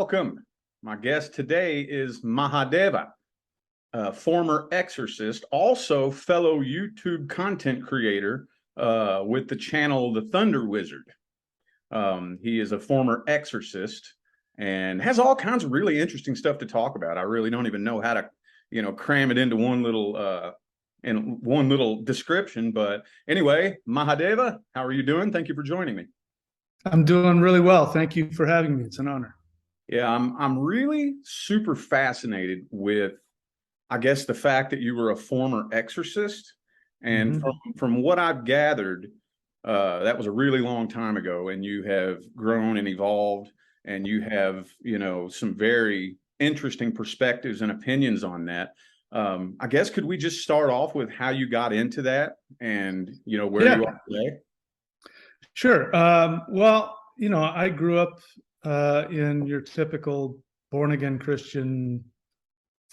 welcome. My guest today is Mahadeva, a former exorcist, also fellow YouTube content creator with the channel The Thunder Wizard. He is a former exorcist and has all kinds of really interesting stuff to talk about. I really don't even know how to, cram it into one little description. But anyway, Mahadeva, how are you doing? Thank you for joining me. I'm doing really well. Thank you for having me. It's an honor. Yeah, I'm really super fascinated with, I guess, the fact that you were a former exorcist. And from what I've gathered, that was a really long time ago, and you have grown and evolved, and you have, some very interesting perspectives and opinions on that. I guess, could we just start off with how you got into that and, where you are today? Sure. Well, I grew up in your typical born-again Christian,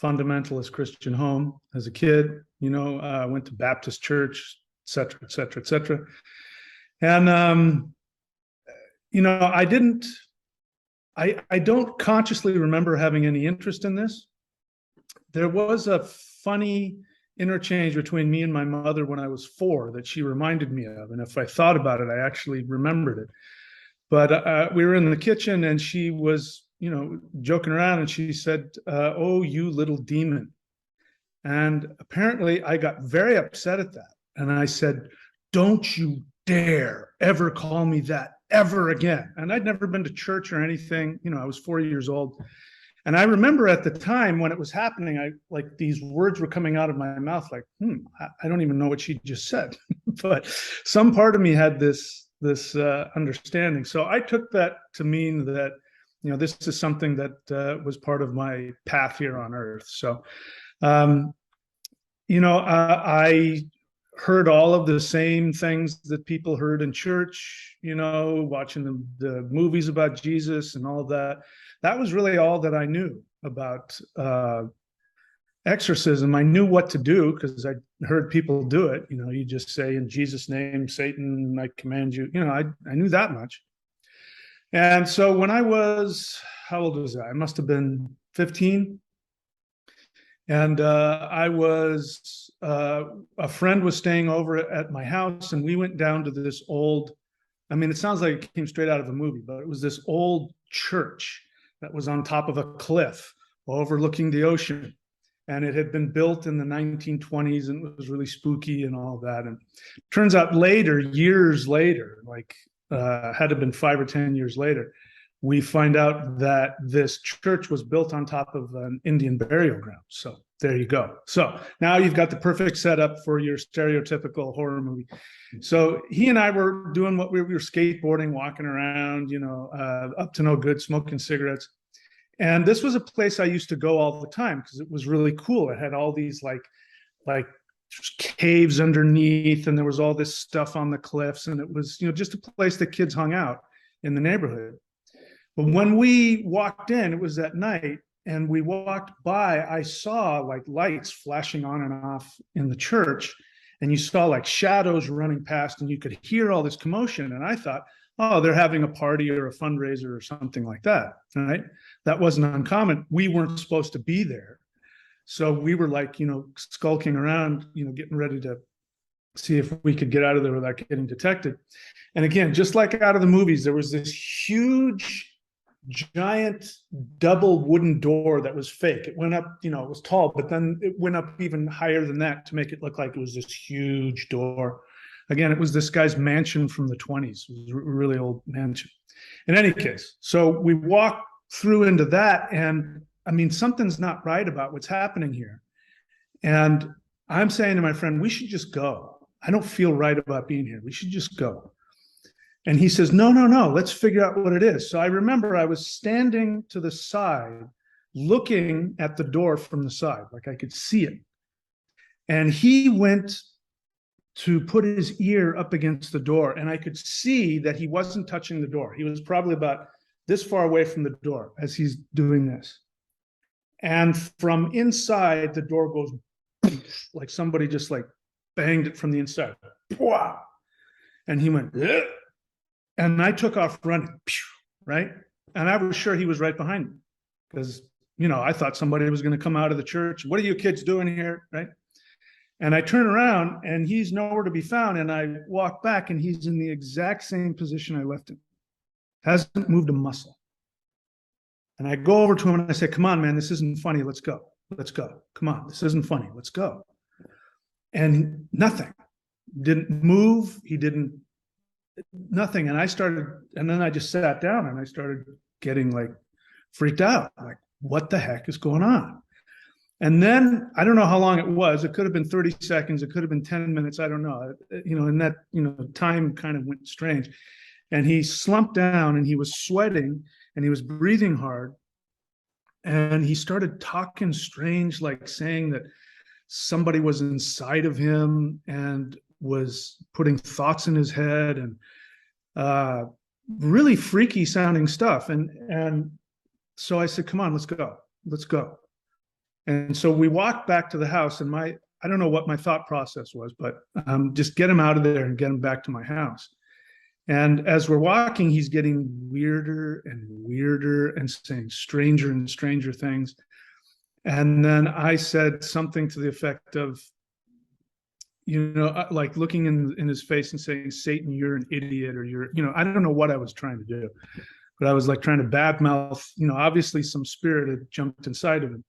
fundamentalist Christian home as a kid. I went to Baptist church, et cetera, et cetera, et cetera. And, I don't consciously remember having any interest in this. There was a funny interchange between me and my mother when I was 4 that she reminded me of. And if I thought about it, I actually remembered it. But we were in the kitchen and she was, joking around, and she said, "Oh, you little demon." And apparently I got very upset at that. And I said, "Don't you dare ever call me that ever again." And I'd never been to church or anything. I was 4 years old. And I remember at the time when it was happening, these words were coming out of my mouth like, I don't even know what she just said. But some part of me had this understanding. So I took that to mean that, this is something that was part of my path here on earth. So, I heard all of the same things that people heard in church, watching the movies about Jesus and all of that. That was really all that I knew about exorcism. I knew what to do because I heard people do it. You just say, "In Jesus' name, Satan, I command you." I knew that much. And so when I was, how old was I? I must have been 15. And a friend was staying over at my house, and we went down to this old, it sounds like it came straight out of a movie, but it was this old church that was on top of a cliff overlooking the ocean. And it had been built in the 1920s, and it was really spooky and all that. And it turns out later, years later, had it been 5 or 10 years later, we find out that this church was built on top of an Indian burial ground. So there you go. So now you've got the perfect setup for your stereotypical horror movie. So he and I were doing what we were skateboarding, walking around, up to no good, smoking cigarettes. And this was a place I used to go all the time because it was really cool. It had all these like caves underneath, and there was all this stuff on the cliffs, and it was, just a place that kids hung out in the neighborhood. But when we walked in, it was at night, and we walked by, I saw lights flashing on and off in the church, and you saw shadows running past, and you could hear all this commotion. And I thought, oh, they're having a party or a fundraiser or something like that, right? That wasn't uncommon. We weren't supposed to be there. So we were skulking around, getting ready to see if we could get out of there without getting detected. And again, just like out of the movies, there was this huge, giant double wooden door that was fake. It went up, it was tall, but then it went up even higher than that to make it look like it was this huge door. Again, it was this guy's mansion from the 20s. It was a really old mansion. In any case, so we walked through into that, and something's not right about what's happening here. And I'm saying to my friend, we should just go. I don't feel right about being here. We should just go. And he says, no, let's figure out what it is. So I remember I was standing to the side, looking at the door from the side, like I could see it. And he went to put his ear up against the door, and I could see that he wasn't touching the door. He was probably about this far away from the door as he's doing this. And from inside, the door goes like somebody just banged it from the inside. And he went, and I took off running, right? And I was sure he was right behind me. because, I thought somebody was going to come out of the church. What are you kids doing here? Right. And I turn around and he's nowhere to be found. And I walk back and he's in the exact same position I left him. Hasn't moved a muscle. And I go over to him and I say, come on, man, this isn't funny. Let's go. Let's go. Come on. This isn't funny. Let's go. And nothing. Didn't move. He didn't, nothing. And then I just sat down and I started getting like freaked out. Like, what the heck is going on? And then I don't know how long it was. It could have been 30 seconds. It could have been 10 minutes. I don't know. And that, time kind of went strange. And he slumped down and he was sweating and he was breathing hard. And he started talking strange, like saying that somebody was inside of him and was putting thoughts in his head, and really freaky sounding stuff. And so I said, come on, let's go. Let's go. And so we walked back to the house, and I don't know what my thought process was, but just get him out of there and get him back to my house. And as we're walking, he's getting weirder and weirder and saying stranger and stranger things. And then I said something to the effect of, like looking in his face and saying, Satan, you're an idiot, or I don't know what I was trying to do, but I was like trying to badmouth, obviously some spirit had jumped inside of him.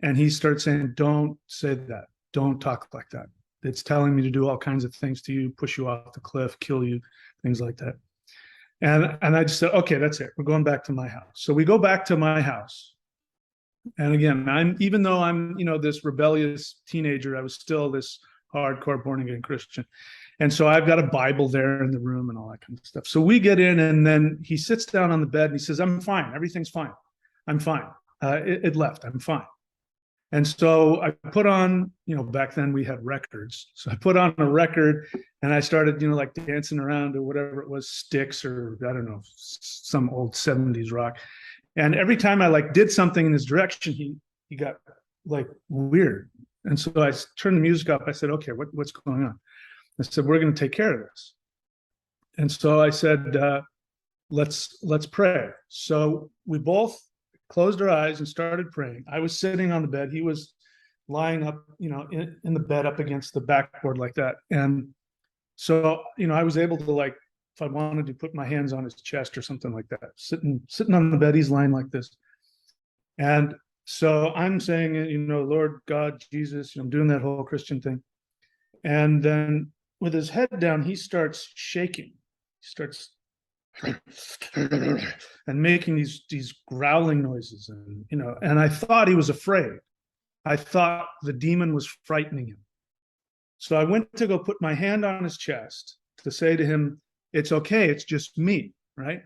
And he starts saying, don't say that. Don't talk like that. It's telling me to do all kinds of things to you, push you off the cliff, kill you, things like that. And I just said, okay, that's it. We're going back to my house. So we go back to my house. And again, even though I'm, this rebellious teenager, I was still this hardcore born again Christian. And so I've got a Bible there in the room and all that kind of stuff. So we get in, and then he sits down on the bed and he says, I'm fine. Everything's fine. I'm fine. It left. I'm fine. And so I put on, back then we had records. So I put on a record and I started, like dancing around to whatever it was, Styx, or I don't know, some old 70s rock. And every time I like did something in his direction, he got like weird. And so I turned the music up. I said, okay, what's going on? I said, we're going to take care of this. And so I said, let's pray. So we both closed our eyes and started praying. I was sitting on the bed. He was lying up, in the bed up against the backboard like that. And so, I was able to, like, if I wanted to, put my hands on his chest or something like that, sitting on the bed, he's lying like this. And so I'm saying, Lord God, Jesus, I'm doing that whole Christian thing. And then with his head down, he starts shaking. He starts and making these growling noises, and I thought he was afraid. I thought the demon was frightening him. So I went to go put my hand on his chest to say to him, it's okay, it's just me, right?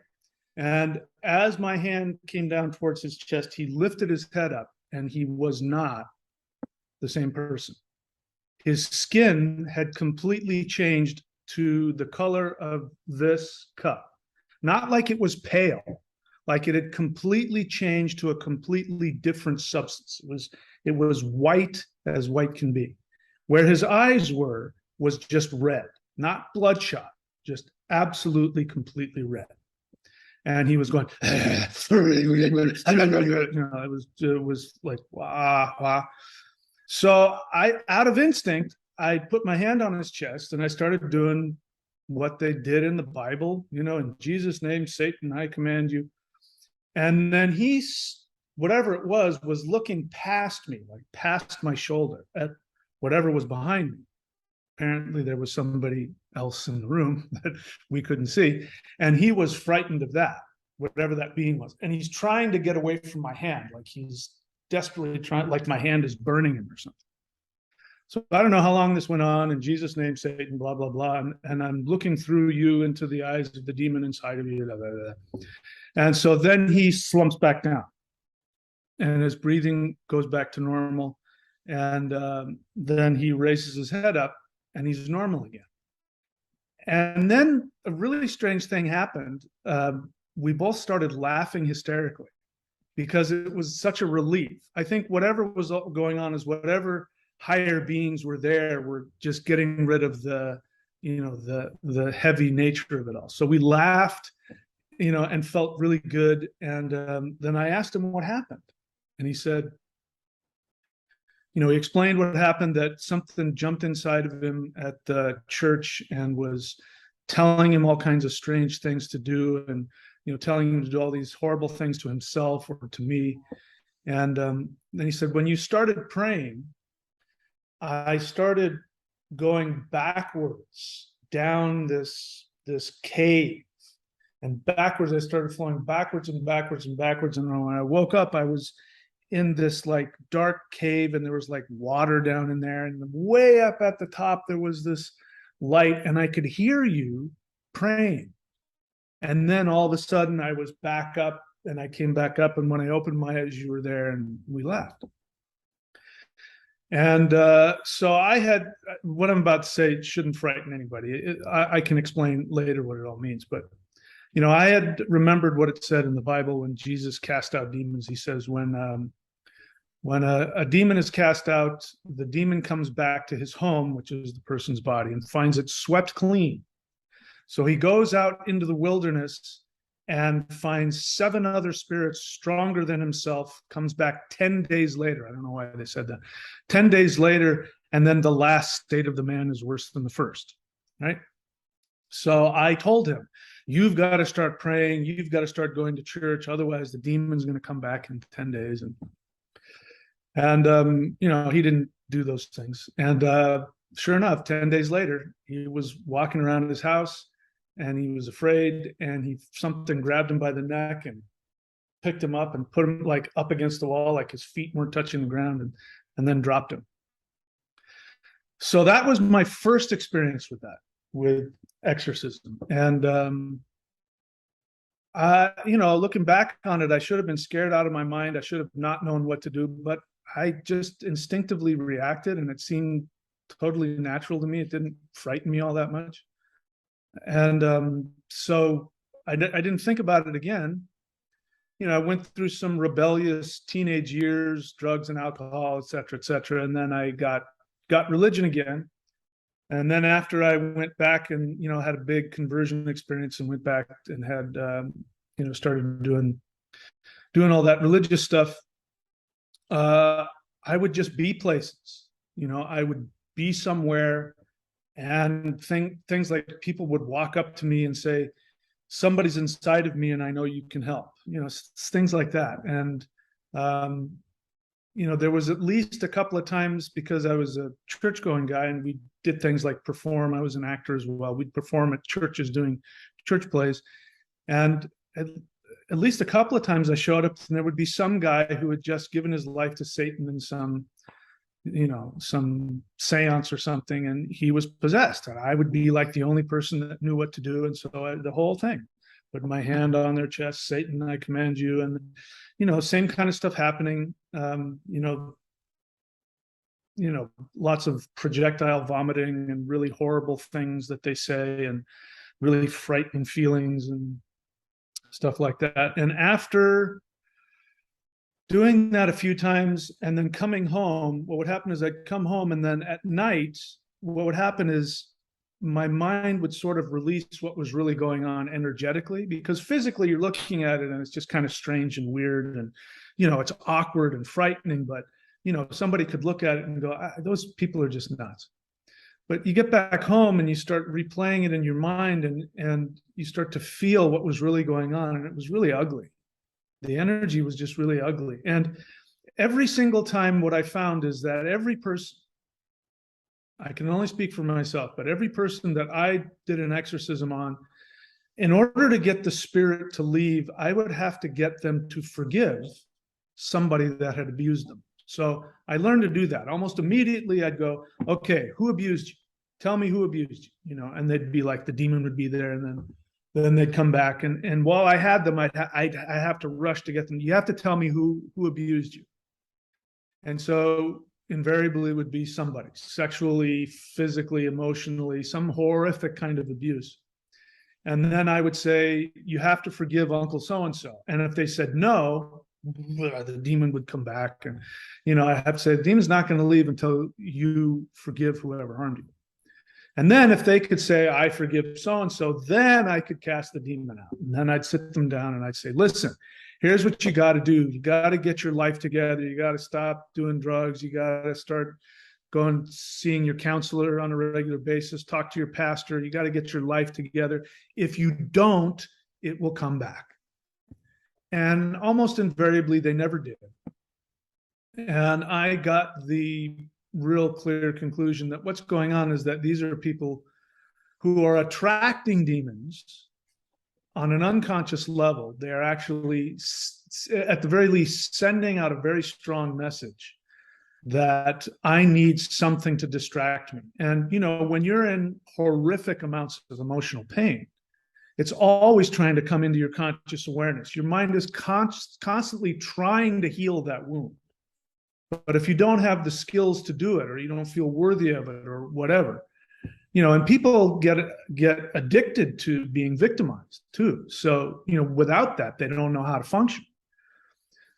And as my hand came down towards his chest, he lifted his head up, and he was not the same person. His skin had completely changed to the color of this cup. Not like it was pale, like it had completely changed to a completely different substance. It was white as white can be. Where his eyes was just red, not bloodshot, just absolutely, completely red. And he was going, it was like, wah, wah. So out of instinct, I put my hand on his chest and I started doing what they did in the Bible, in Jesus' name, Satan, I command you. And then whatever it was looking past me, like past my shoulder at whatever was behind me. Apparently there was somebody else in the room that we couldn't see. And he was frightened of that, whatever that being was. And he's trying to get away from my hand, like he's desperately trying, like my hand is burning him or something. So I don't know how long this went on. In Jesus' name, Satan, blah, blah, blah. And I'm looking through you into the eyes of the demon inside of you. Blah, blah, blah. And so then he slumps back down. And his breathing goes back to normal. And then he raises his head up and he's normal again. And then a really strange thing happened. We both started laughing hysterically because it was such a relief. I think whatever was going on is whatever higher beings were there were just getting rid of the heavy nature of it all. So we laughed and felt really good. And then I asked him what happened. And he said, he explained what happened, that something jumped inside of him at the church and was telling him all kinds of strange things to do, and telling him to do all these horrible things to himself or to me. And then he said, when you started praying, I started going backwards down this cave, and backwards. I started flowing backwards and backwards and backwards. And when I woke up, I was in this like dark cave, and there was like water down in there, and way up at the top there was this light, and I could hear you praying. And then all of a sudden I was back up, and I came back up, and when I opened my eyes, you were there, and we left. And so I had, what I'm about to say shouldn't frighten anybody. I can explain later what it all means, but I had remembered what it said in the Bible when Jesus cast out demons. He says when a demon is cast out, the demon comes back to his home, which is the person's body, and finds it swept clean. So he goes out into the wilderness and finds 7 other spirits stronger than himself, comes back 10 days later. I don't know why they said that. 10 days later, and then the last state of the man is worse than the first, right? So I told him, you've got to start praying. You've got to start going to church. Otherwise, the demon's going to come back in 10 days. And he didn't do those things. And sure enough, 10 days later, he was walking around his house, and he was afraid, and something grabbed him by the neck and picked him up and put him like up against the wall, like his feet weren't touching the ground, and then dropped him. So that was my first experience with exorcism. And looking back on it, I should have been scared out of my mind. I should have not known what to do, but I just instinctively reacted, and it seemed totally natural to me. It didn't frighten me all that much. And so I didn't think about it again. I went through some rebellious teenage years, drugs and alcohol, et cetera, et cetera. And then I got religion again. And then after I went back and, had a big conversion experience and went back and had, started doing all that religious stuff, I would just be places. I would be somewhere, and things like people would walk up to me and say, somebody's inside of me and I know you can help, things like that. And, there was at least a couple of times, because I was a church going guy and we did things like perform. I was an actor as well. We'd perform at churches doing church plays. And at least a couple of times I showed up, and there would be some guy who had just given his life to Satan in some seance or something, and he was possessed, and I would be like the only person that knew what to do. And so the whole thing, put my hand on their chest, Satan, I command you. And same kind of stuff happening. Lots of projectile vomiting and really horrible things that they say, and really frightening feelings and stuff like that. And after doing that a few times and then coming home, what would happen is I'd come home, and then at night, what would happen is my mind would sort of release what was really going on energetically, because physically you're looking at it and it's just kind of strange and weird, and it's awkward and frightening, but somebody could look at it and go, those people are just nuts. But you get back home and you start replaying it in your mind, and you start to feel what was really going on, and it was really ugly. The energy was just really ugly. And every single time, what I found is that every person, I can only speak for myself, but every person that I did an exorcism on, in order to get the spirit to leave, I would have to get them to forgive somebody that had abused them. So I learned to do that. Almost immediately I'd go, okay, who abused you? Tell me who abused you, and they'd be like, the demon would be there, and then they'd come back. And while I had them, I'd have to rush to get them. You have to tell me who abused you. And so invariably it would be somebody, sexually, physically, emotionally, some horrific kind of abuse. And then I would say, you have to forgive Uncle so-and-so. And if they said no, the demon would come back. And, I have to say, the demon's not going to leave until you forgive whoever harmed you. And then if they could say, I forgive so-and-so, then I could cast the demon out. And then I'd sit them down and I'd say, listen, here's what you got to do. You got to get your life together. You got to stop doing drugs. You got to start going, seeing your counselor on a regular basis, talk to your pastor. You got to get your life together. If you don't, it will come back. And almost invariably, they never did. And I got the real clear conclusion that what's going on is that these are people who are attracting demons on an unconscious level. They are actually, at the very least, sending out a very strong message that I need something to distract me. And, when you're in horrific amounts of emotional pain, it's always trying to come into your conscious awareness. Your mind is constantly trying to heal that wound. But if you don't have the skills to do it, or you don't feel worthy of it, or whatever, and people get addicted to being victimized too. So, without that, they don't know how to function.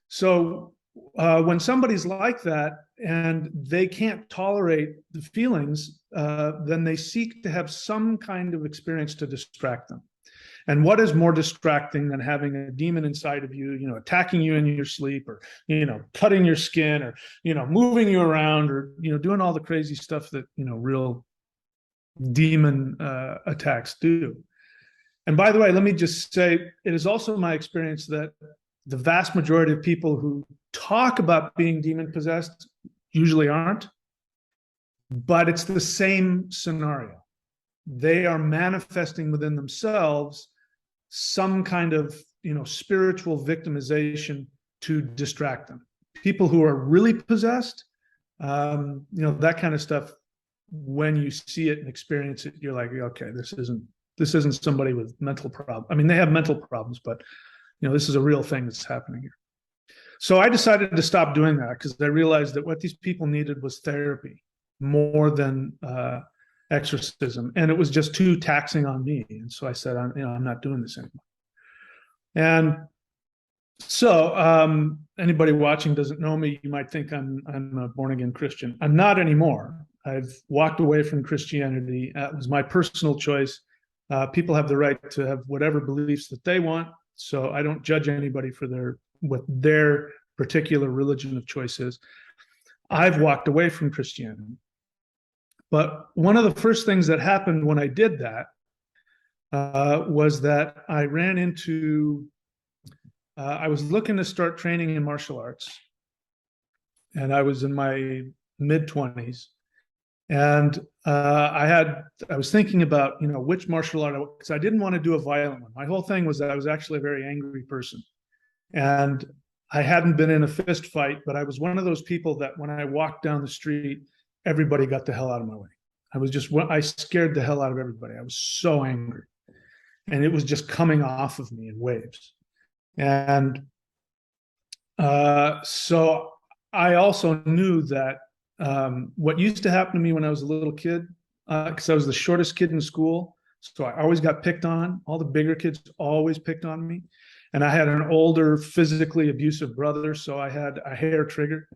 So when somebody's like that and they can't tolerate the feelings, then they seek to have some kind of experience to distract them. And what is more distracting than having a demon inside of you, attacking you in your sleep, or, cutting your skin, or, moving you around, or, doing all the crazy stuff that, real demon attacks do. And by the way, let me just say, it is also my experience that the vast majority of people who talk about being demon possessed usually aren't, but it's the same scenario. They are manifesting within themselves some kind of, spiritual victimization to distract them. People who are really possessed, that kind of stuff, when you see it and experience it, you're like, okay, this isn't somebody with mental problems. I mean, they have mental problems, but this is a real thing that's happening here. So I decided to stop doing that, because I realized that what these people needed was therapy more than exorcism, and it was just too taxing on me. And so I said, I'm not doing this anymore. And so anybody watching doesn't know me, you might think I'm a born-again Christian. I'm not anymore. I've walked away from Christianity. It was my personal choice. People have the right to have whatever beliefs that they want, so I don't judge anybody for what their particular religion of choice is. I've walked away from Christianity. But one of the first things that happened when I did that was that I ran into, I was looking to start training in martial arts, and I was in my mid-20s. And I was thinking about, which martial art, because I didn't want to do a violent one. My whole thing was that I was actually a very angry person. And I hadn't been in a fist fight, but I was one of those people that when I walked down the street, everybody got the hell out of my way. I scared the hell out of everybody. I was so angry. And it was just coming off of me in waves. And so I also knew that what used to happen to me when I was a little kid, because I was the shortest kid in school, so I always got picked on. All the bigger kids always picked on me. And I had an older, physically abusive brother, so I had a hair trigger.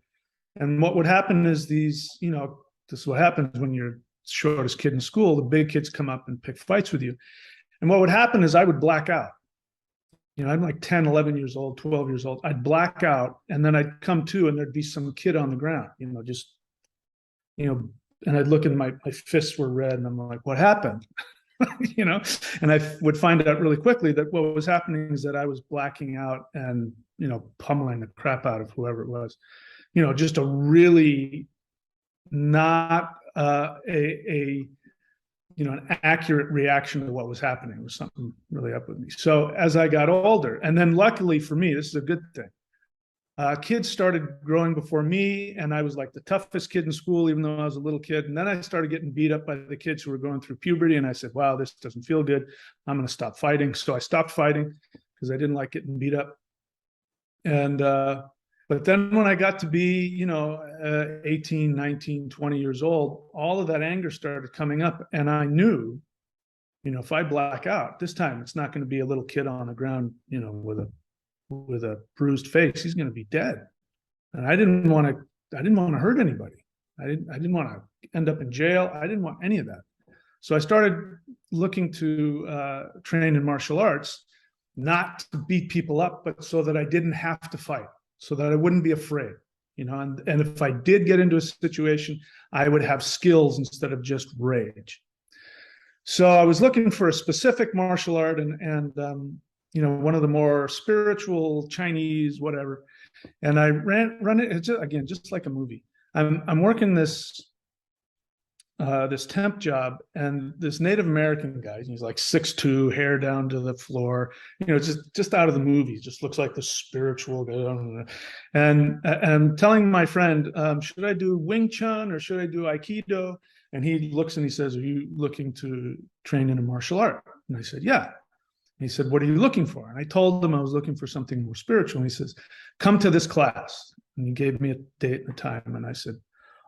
And what would happen is this is what happens when you're the shortest kid in school. The big kids come up and pick fights with you. And what would happen is I would black out. I'm like 10, 11 years old, 12 years old. I'd black out, and then I'd come to, and there'd be some kid on the ground, and I'd look, and my fists were red, and I'm like, what happened? And I would find out really quickly that what was happening is that I was blacking out and, pummeling the crap out of whoever it was. Just a really not an accurate reaction to what was happening. It was something really up with me. So as I got older, and then luckily for me, this is a good thing. Kids started growing before me, and I was like the toughest kid in school, even though I was a little kid. And then I started getting beat up by the kids who were going through puberty. And I said, wow, this doesn't feel good. I'm going to stop fighting. So I stopped fighting because I didn't like getting beat up. And but then when I got to be, 18, 19, 20 years old, all of that anger started coming up. And I knew, if I black out this time, it's not going to be a little kid on the ground, with a bruised face. He's going to be dead. And I didn't want to hurt anybody. I didn't want to end up in jail. I didn't want any of that. So I started looking to train in martial arts, not to beat people up, but so that I didn't have to fight, so that I wouldn't be afraid, and if I did get into a situation, I would have skills instead of just rage. So I was looking for a specific martial art, and one of the more spiritual Chinese, whatever. And I run it again, just like a movie. I'm working this temp job, and this Native American guy, he's like 6'2", hair down to the floor, just out of the movie, just looks like the spiritual guy. And I'm telling my friend, should I do Wing Chun or should I do Aikido? And he looks and he says, are you looking to train in a martial art? And I said, yeah. And he said, what are you looking for? And I told him I was looking for something more spiritual. And he says, come to this class. And he gave me a date and a time. And I said,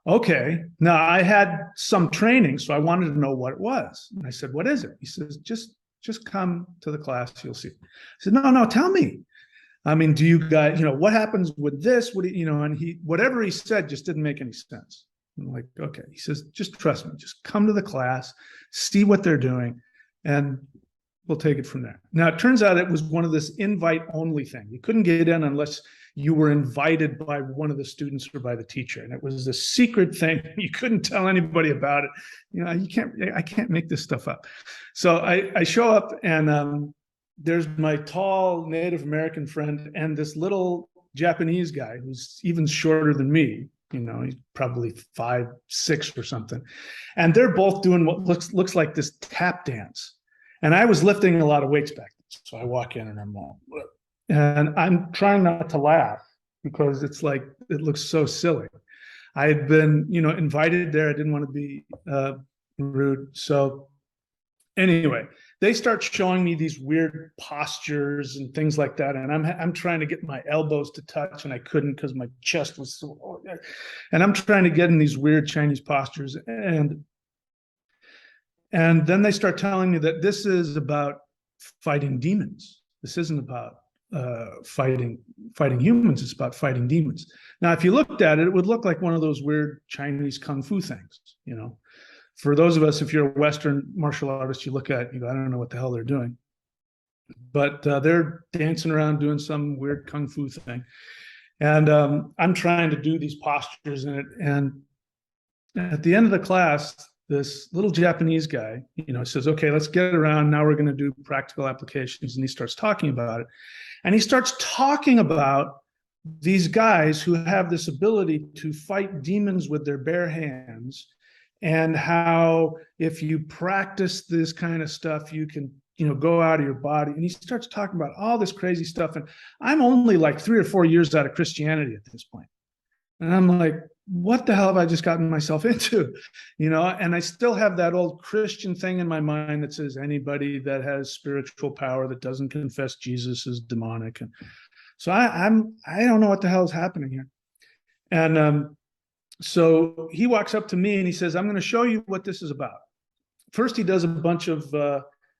okay. Now I had some training, so I wanted to know what it was. And I said, what is it? He says, just come to the class, you'll see. I said, no, tell me. I mean, do you guys, what happens with this? And whatever he said just didn't make any sense. I'm like, okay. He says, just trust me, just come to the class, see what they're doing, and we'll take it from there. Now, it turns out it was one of this invite only thing. You couldn't get in unless you were invited by one of the students or by the teacher. And it was a secret thing. You couldn't tell anybody about it. I can't make this stuff up. So I show up, and there's my tall Native American friend and this little Japanese guy who's even shorter than me. He's probably 5'6" or something. And they're both doing what looks like this tap dance. And I was lifting a lot of weights back then. So I walk in and I'm trying not to laugh because it's like, it looks so silly. I had been, invited there. I didn't want to be rude. So anyway, they start showing me these weird postures and things like that. And I'm trying to get my elbows to touch, and I couldn't because my chest was so, and I'm trying to get in these weird Chinese postures. And then they start telling me that this is about fighting demons. This isn't about fighting humans. It's about fighting demons. Now, if you looked at it, it would look like one of those weird Chinese kung fu things, For those of us, if you're a Western martial artist, you look at it, you go, I don't know what the hell they're doing. But they're dancing around doing some weird kung fu thing. And I'm trying to do these postures in it. And at the end of the class, this little Japanese guy, says, okay, let's get around. Now we're going to do practical applications. And he starts talking about it. And he starts talking about these guys who have this ability to fight demons with their bare hands, and how if you practice this kind of stuff, you can, go out of your body. And he starts talking about all this crazy stuff. And I'm only like 3 or 4 years out of Christianity at this point. And I'm like, what the hell have I just gotten myself into? And I still have that old Christian thing in my mind that says anybody that has spiritual power that doesn't confess Jesus is demonic. And so I don't know what the hell is happening here. And so he walks up to me and he says, I'm going to show you what this is about. First, he does a bunch of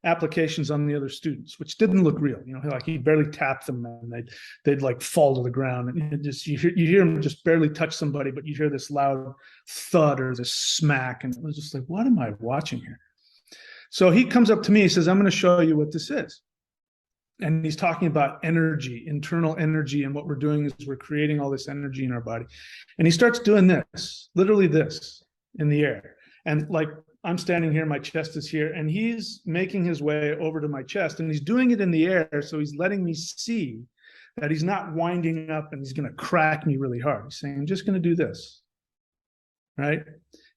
applications on the other students, which didn't look real. Like he barely tapped them, and they'd like fall to the ground. And you hear him just barely touch somebody, but you hear this loud thud or this smack. And it was just like, what am I watching here? So he comes up to me, he says, I'm going to show you what this is. And he's talking about energy, internal energy. And what we're doing is we're creating all this energy in our body. And he starts doing this, literally this, in the air. And like, I'm standing here, my chest is here, and he's making his way over to my chest, and he's doing it in the air. So he's letting me see that he's not winding up and he's going to crack me really hard. He's saying, I'm just going to do this. Right.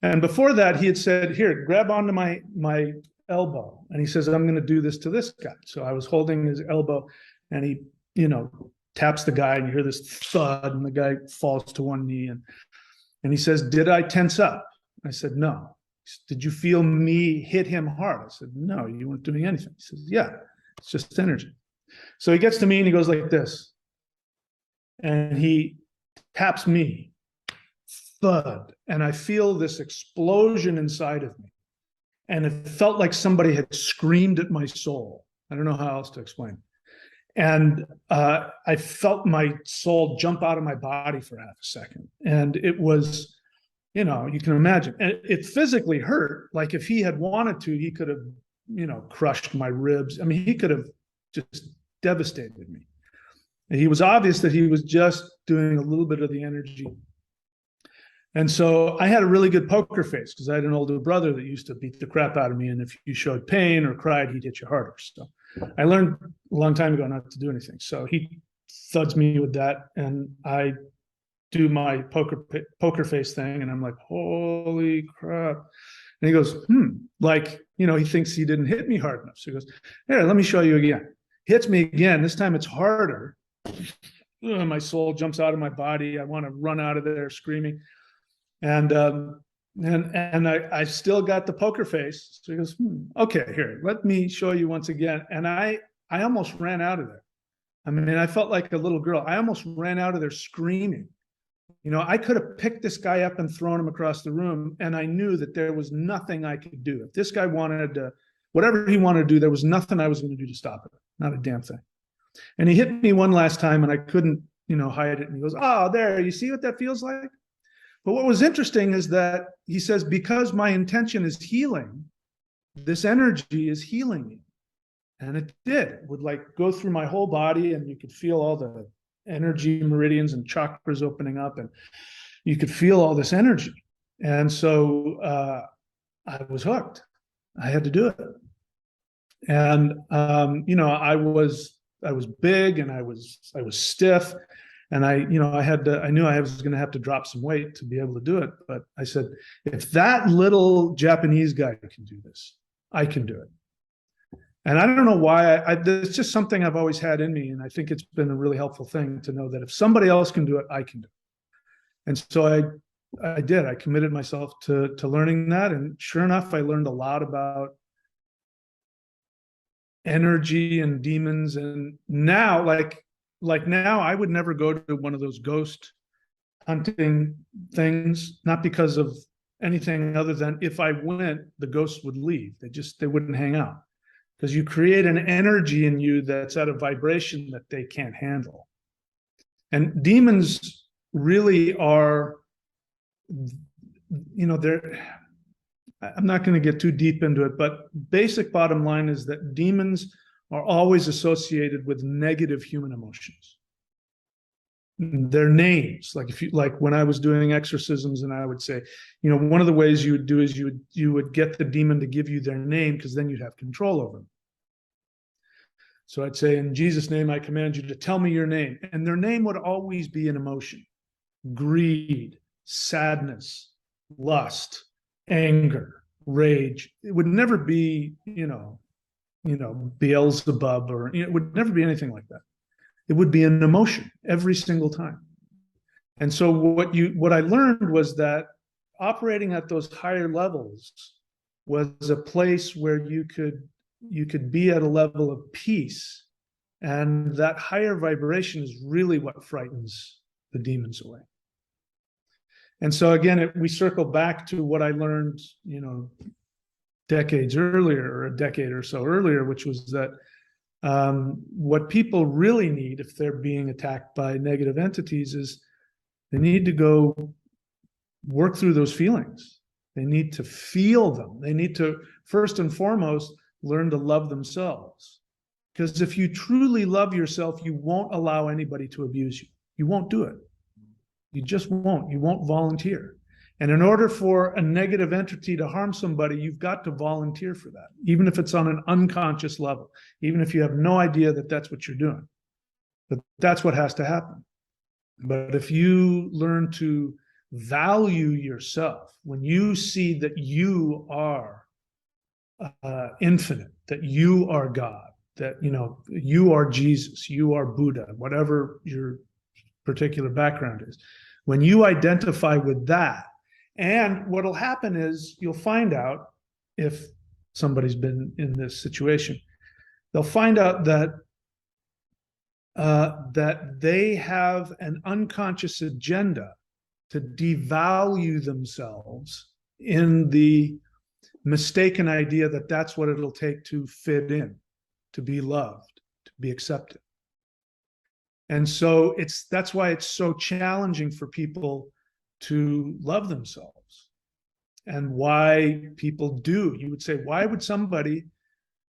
And before that, he had said, here, grab onto my elbow. And he says, I'm going to do this to this guy. So I was holding his elbow, and he, taps the guy, and you hear this thud, and the guy falls to one knee. And he says, did I tense up? I said, no. Did you feel me hit him hard? I said, no, you weren't doing anything. He says, yeah, it's just energy. So he gets to me and he goes like this. And he taps me, thud. And I feel this explosion inside of me. And it felt like somebody had screamed at my soul. I don't know how else to explain it. And I felt my soul jump out of my body for half a second. And it was You can imagine. And it physically hurt. Like if he had wanted to, he could have, crushed my ribs. I mean, he could have just devastated me. And he was obvious that he was just doing a little bit of the energy. And so I had a really good poker face because I had an older brother that used to beat the crap out of me. And if you showed pain or cried, he'd hit you harder. So I learned a long time ago not to do anything. So he thuds me with that. And I do my poker face thing. And I'm like, holy crap. And he goes, like, he thinks he didn't hit me hard enough. So he goes, here, let me show you again. Hits me again. This time it's harder. Ugh, my soul jumps out of my body. I want to run out of there screaming. And I still got the poker face. So he goes, okay, here, let me show you once again. And I almost ran out of there. I mean, I felt like a little girl. I almost ran out of there screaming. I could have picked this guy up and thrown him across the room, and I knew that there was nothing I could do. If this guy wanted to, whatever he wanted to do, there was nothing I was going to do to stop it. Not a damn thing. And he hit me one last time, and I couldn't, hide it. And he goes, oh, there, you see what that feels like? But what was interesting is that he says, because my intention is healing, this energy is healing me. And it did. It would like go through my whole body, and you could feel all the energy meridians and chakras opening up, and you could feel all this energy. And so I was hooked. I had to do it. And I was big, and I was stiff, and I knew I was going to have to drop some weight to be able to do it. But I said, if that little Japanese guy can do this, I can do it. And I don't know why. It's just something I've always had in me, and I think it's been a really helpful thing to know that if somebody else can do it, I can do it. And so I did. I committed myself to learning that, and sure enough, I learned a lot about energy and demons. And now, like now, I would never go to one of those ghost hunting things, not because of anything other than if I went, the ghosts would leave. They wouldn't hang out. Because you create an energy in you that's at a vibration that they can't handle. And demons really are, I'm not going to get too deep into it, but basic bottom line is that demons are always associated with negative human emotions. Their names, like when I was doing exorcisms, and I would say, one of the ways you would do is you would get the demon to give you their name, because then you'd have control over them. So I'd say, in Jesus' name, I command you to tell me your name. And their name would always be an emotion: greed, sadness, lust, anger, rage. It would never be, Beelzebub, or it would never be anything like that. It would be an emotion every single time. And so what I learned was that operating at those higher levels was a place where you could be at a level of peace, and that higher vibration is really what frightens the demons away. And so again, we circle back to what I learned, decades earlier, or a decade or so earlier, which was that what people really need if they're being attacked by negative entities is they need to go work through those feelings. They need to feel them. They need to, first and foremost, learn to love themselves. Because if you truly love yourself, you won't allow anybody to abuse you. You won't do it. You just won't. You won't volunteer. And in order for a negative entity to harm somebody, you've got to volunteer for that, even if it's on an unconscious level, even if you have no idea that that's what you're doing. But that's what has to happen. But if you learn to value yourself, when you see that you are infinite, that you are God, that you are Jesus, you are Buddha, whatever your particular background is. When you identify with that, and what'll happen is you'll find out, if somebody's been in this situation, they'll find out that that they have an unconscious agenda to devalue themselves in the mistaken idea that that's what it'll take to fit in, to be loved, to be accepted. And so that's why it's so challenging for people to love themselves, and why people do. You would say, why would somebody,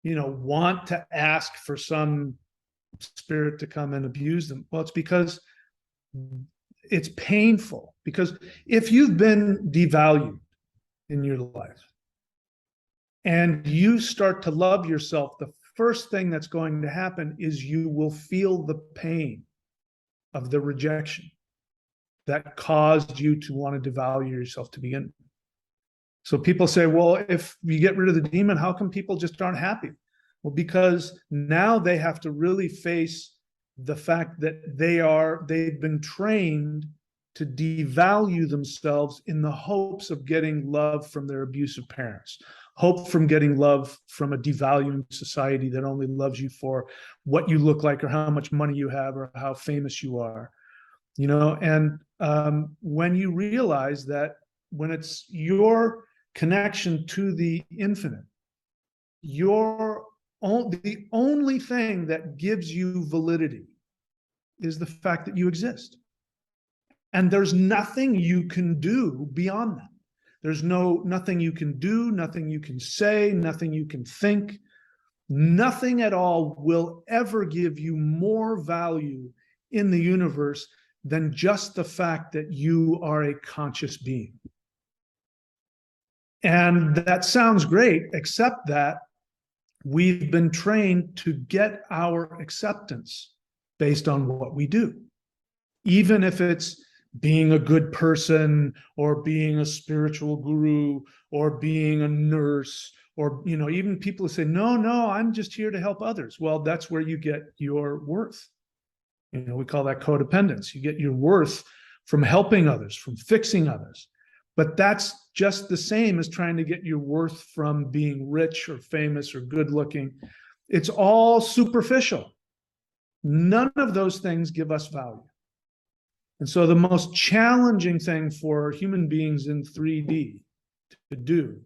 want to ask for some spirit to come and abuse them? Well, it's because it's painful. Because if you've been devalued in your life and you start to love yourself, the first thing that's going to happen is you will feel the pain of the rejection that caused you to want to devalue yourself to begin with. So people say, well, if you get rid of the demon, how come people just aren't happy? Well, because now they have to really face the fact that they've been trained to devalue themselves in the hopes of getting love from their abusive parents, hope from getting love from a devaluing society that only loves you for what you look like or how much money you have or how famous you are. And when you realize that when it's your connection to the infinite, the only thing that gives you validity is the fact that you exist. And there's nothing you can do beyond that. There's nothing you can do, nothing you can say, nothing you can think. Nothing at all will ever give you more value in the universe than just the fact that you are a conscious being. And that sounds great, except that we've been trained to get our acceptance based on what we do. Even if it's being a good person or being a spiritual guru or being a nurse, or even people who say, no, I'm just here to help others. Well, that's where you get your worth. We call that codependence. You get your worth from helping others, from fixing others. But that's just the same as trying to get your worth from being rich or famous or good looking. It's all superficial. None of those things give us value. And so the most challenging thing for human beings in 3D to do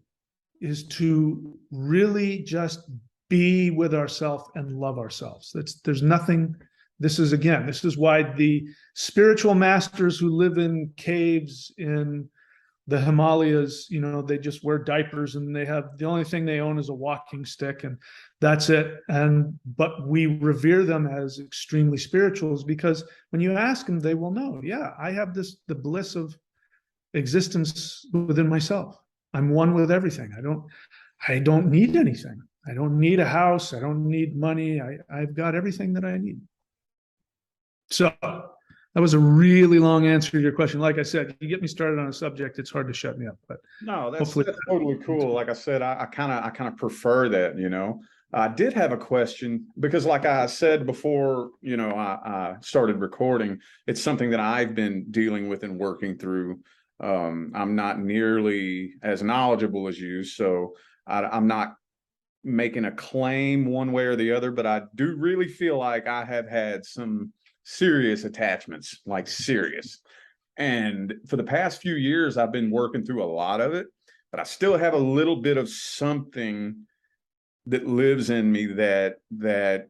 is to really just be with ourselves and love ourselves. There's nothing. This is why the spiritual masters who live in caves in the Himalayas, they just wear diapers and the only thing they own is a walking stick, and that's it. But we revere them as extremely spirituals because when you ask them, they will know, yeah, I have the bliss of existence within myself. I'm one with everything. I don't need anything. I don't need a house. I don't need money. I've got everything that I need. So that was a really long answer to your question. Like I said, you get me started on a subject, it's hard to shut me up. But no, that's totally cool. Like I said, I kind of prefer that. I did have a question because, like I said before, I started recording. It's something that I've been dealing with and working through. I'm not nearly as knowledgeable as you, so I'm not making a claim one way or the other. But I do really feel like I have had some serious attachments, like serious. And for the past few years, I've been working through a lot of it, but I still have a little bit of something that lives in me that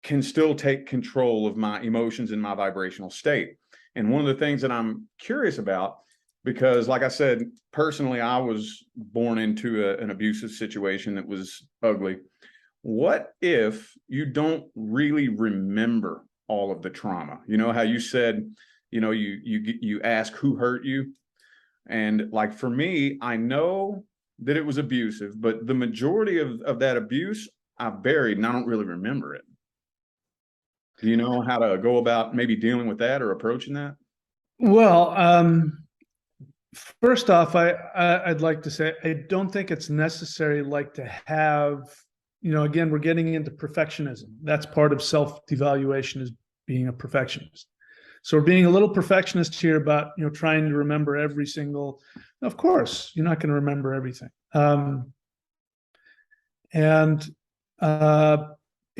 can still take control of my emotions and my vibrational state. And one of the things that I'm curious about, because like I said, personally, I was born into an abusive situation that was ugly. What if you don't really remember all of the trauma? How you said, you ask who hurt you. And like for me, I know that it was abusive, but the majority of that abuse I buried and I don't really remember it. Do you know how to go about maybe dealing with that or approaching that? Well, first off, I'd like to say I don't think it's necessary to have, again, we're getting into perfectionism. That's part of self-devaluation, is being a perfectionist. So we're being a little perfectionist here about, trying to remember every single, of course, you're not going to remember everything. And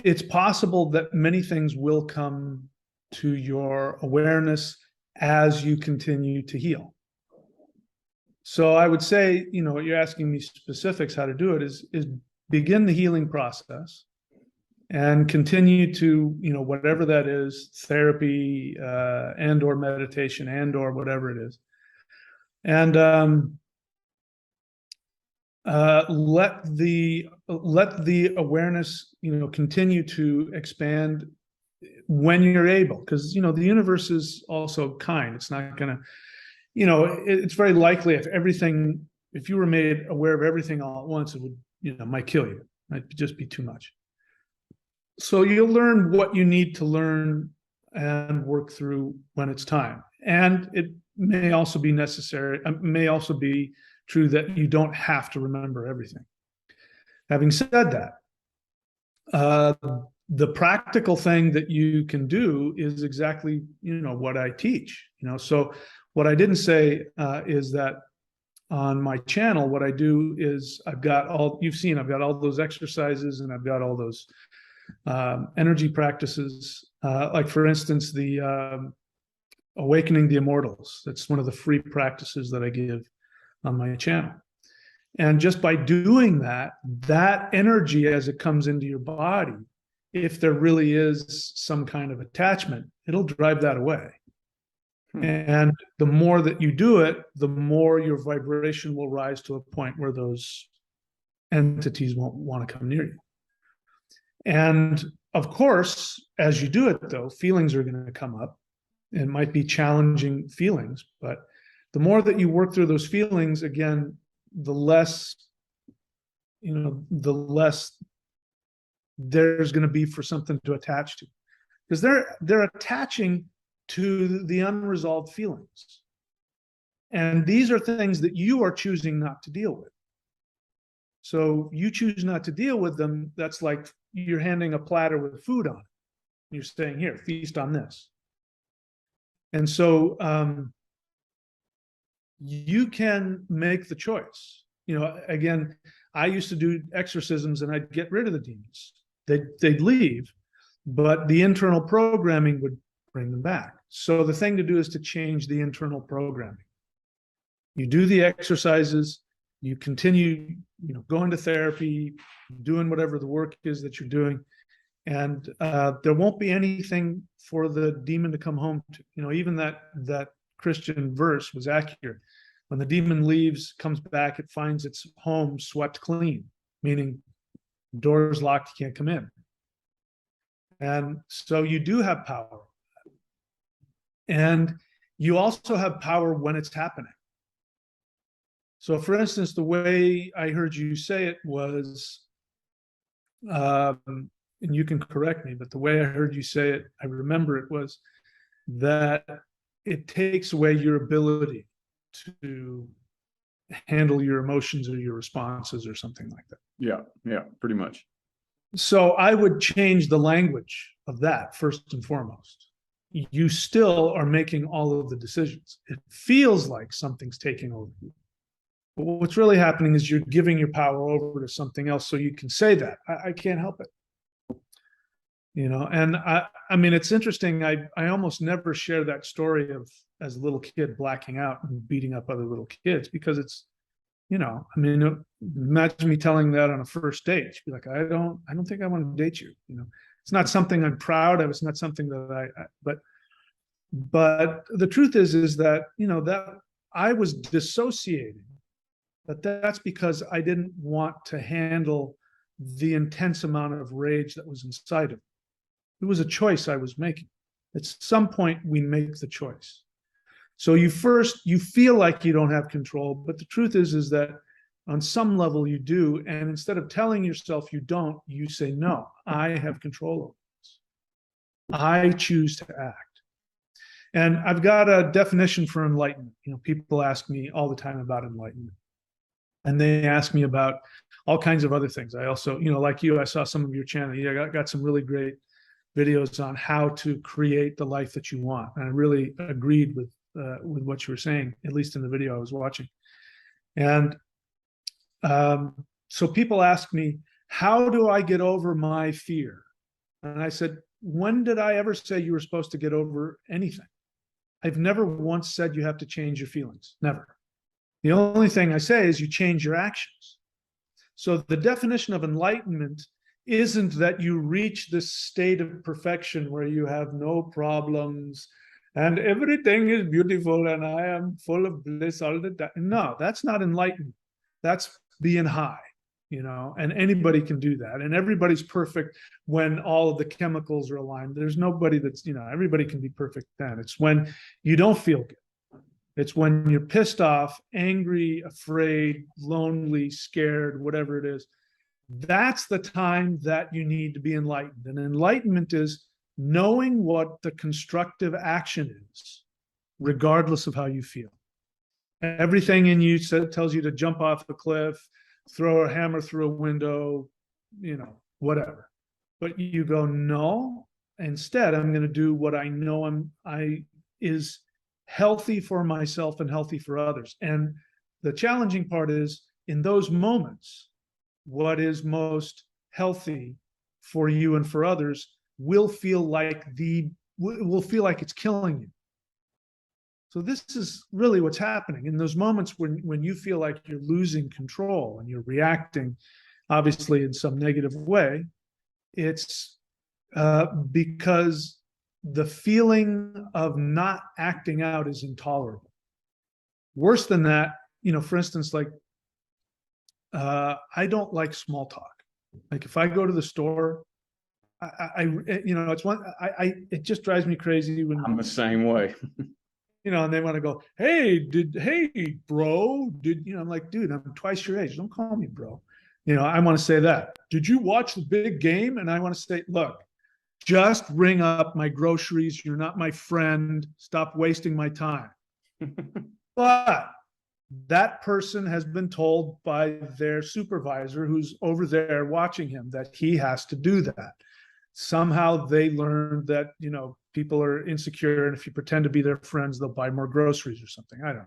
it's possible that many things will come to your awareness as you continue to heal. So I would say, you're asking me specifics how to do it is begin the healing process and continue to, whatever that is, therapy and or meditation and or whatever it is. And let the awareness, continue to expand when you're able, because the universe is also kind. It's not going to, it's very likely if you were made aware of everything all at once, it would, might kill you. It might just be too much. So you'll learn what you need to learn and work through when it's time. And it may also be necessary, may also be true that you don't have to remember everything. Having said that, the practical thing that you can do is exactly, what I teach. So what I didn't say is that on my channel, what I do is I've got all those exercises, and I've got all those energy practices. Like for instance, the Awakening the Immortals. That's one of the free practices that I give on my channel. And just by doing that energy, as it comes into your body, if there really is some kind of attachment, it'll drive that away. And the more that you do it, the more your vibration will rise to a point where those entities won't want to come near you. And of course, as you do it, though, feelings are going to come up. It might be challenging feelings, but the more that you work through those feelings, again, the less there's going to be for something to attach to, because they're attaching to the unresolved feelings. And these are things that you are choosing not to deal with. So you choose not to deal with them. That's like you're handing a platter with food on it. You're saying, here, feast on this. And so you can make the choice. Again, I used to do exorcisms and I'd get rid of the demons. They'd leave, but the internal programming would bring them back. So the thing to do is to change the internal programming. You do the exercises, you continue, going to therapy, doing whatever the work is that you're doing, and there won't be anything for the demon to come home to. Even that Christian verse was accurate. When the demon leaves, comes back, it finds its home swept clean, meaning doors locked, you can't come in. And so you do have power. And you also have power when it's happening. So for instance, the way I heard you say it was, and you can correct me, but the way I heard you say it, I remember it was that it takes away your ability to handle your emotions or your responses or something like that. Yeah, pretty much. So I would change the language of that first and foremost. You still are making all of the decisions. It feels like something's taking over you. But what's really happening is you're giving your power over to something else so you can say that. I can't help it. And I mean, it's interesting. I almost never share that story of as a little kid blacking out and beating up other little kids, because it's, I mean, imagine me telling that on a first date. She'd be like, I don't think I want to date you. It's not something I'm proud of. It's not something that but the truth is that, that I was dissociating, but that's because I didn't want to handle the intense amount of rage that was inside of me. It was a choice I was making. At some point, we make the choice. So you feel like you don't have control, but the truth is that on some level you do. And instead of telling yourself you don't, you say, no, I have control over this. I choose to act. And I've got a definition for enlightenment. People ask me all the time about enlightenment. And they ask me about all kinds of other things. I also, like you, I saw some of your channel. You got some really great videos on how to create the life that you want. And I really agreed with what you were saying, at least in the video I was watching. And so people ask me, how do I get over my fear? And I said, when did I ever say you were supposed to get over anything? I've never once said you have to change your feelings. Never. The only thing I say is you change your actions. So the definition of enlightenment isn't that you reach this state of perfection where you have no problems and everything is beautiful and I am full of bliss all the time. No, that's not enlightenment. That's being high, and anybody can do that. And everybody's perfect when all of the chemicals are aligned. There's nobody that's, everybody can be perfect then. It's when you don't feel good. It's when you're pissed off, angry, afraid, lonely, scared, whatever it is. That's the time that you need to be enlightened. And enlightenment is knowing what the constructive action is, regardless of how you feel. Everything in you tells you to jump off a cliff, throw a hammer through a window, whatever. But you go, no, instead, I'm going to do what I know is healthy for myself and healthy for others. And the challenging part is, in those moments, what is most healthy for you and for others will feel like it's killing you. So this is really what's happening in those moments when you feel like you're losing control and you're reacting, obviously in some negative way. It's because the feeling of not acting out is intolerable. Worse than that, for instance, like I don't like small talk. Like if I go to the store, it just drives me crazy when I'm the same way. And they want to go, hey, bro, I'm like, dude, I'm twice your age. Don't call me bro. I want to say that. Did you watch the big game? And I want to say, look, just ring up my groceries. You're not my friend. Stop wasting my time. But that person has been told by their supervisor who's over there watching him that he has to do that. Somehow they learned that, people are insecure, and if you pretend to be their friends, they'll buy more groceries or something. I don't know.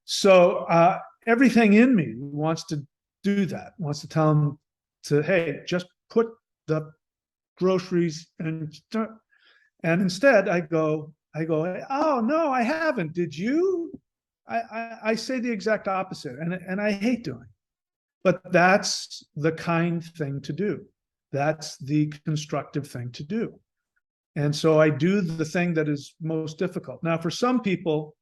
So everything in me wants to do that, wants to tell them hey, just put the groceries and instead I go, oh no, I haven't. Did you? I say the exact opposite, and I hate doing it. But that's the kind thing to do. That's the constructive thing to do. And so I do the thing that is most difficult. Now, for some people,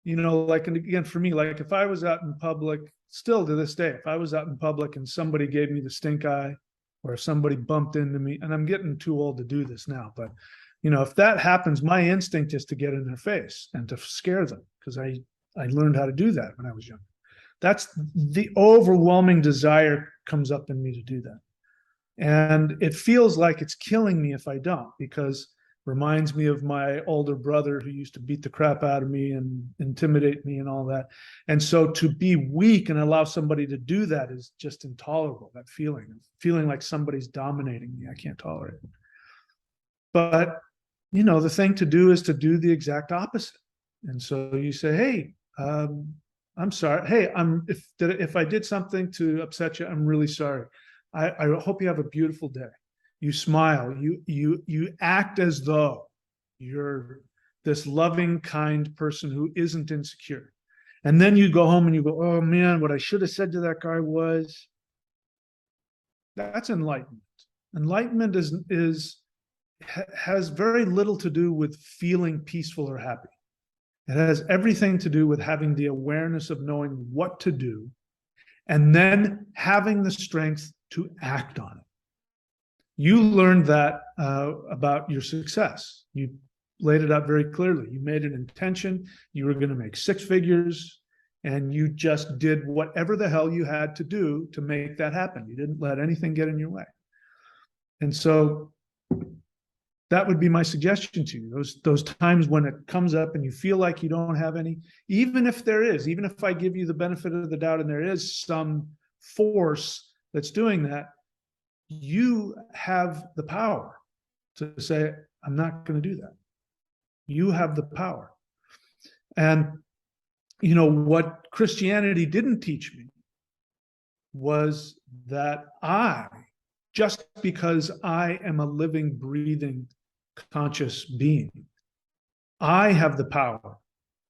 like, and again, for me, like if I was out in public, still to this day, if I was out in public and somebody gave me the stink eye, or if somebody bumped into me, and I'm getting too old to do this now, but if that happens, my instinct is to get in their face and to scare them, because I learned how to do that when I was young. That's the overwhelming desire comes up in me to do that. And it feels like it's killing me if I don't, because it reminds me of my older brother who used to beat the crap out of me and intimidate me and all that. And so to be weak and allow somebody to do that is just intolerable. That feeling like somebody's dominating me, I can't tolerate it. But, the thing to do is to do the exact opposite. And so you say, hey, I'm sorry. Hey, if I did something to upset you, I'm really sorry. I hope you have a beautiful day. You smile. You act as though you're this loving, kind person who isn't insecure. And then you go home and you go, oh man, what I should have said to that guy was. That's enlightenment. Enlightenment has very little to do with feeling peaceful or happy. It has everything to do with having the awareness of knowing what to do and then having the strength to act on it. You learned that about your success. You laid it out very clearly. You made an intention. You were going to make six figures, and you just did whatever the hell you had to do to make that happen. You didn't let anything get in your way. And so that would be my suggestion to you. Those times when it comes up and you feel like you don't have any, even if I give you the benefit of the doubt and there is some force that's doing that, you have the power to say, I'm not going to do that. You have the power. And, what Christianity didn't teach me was that just because I am a living, breathing, conscious being, I have the power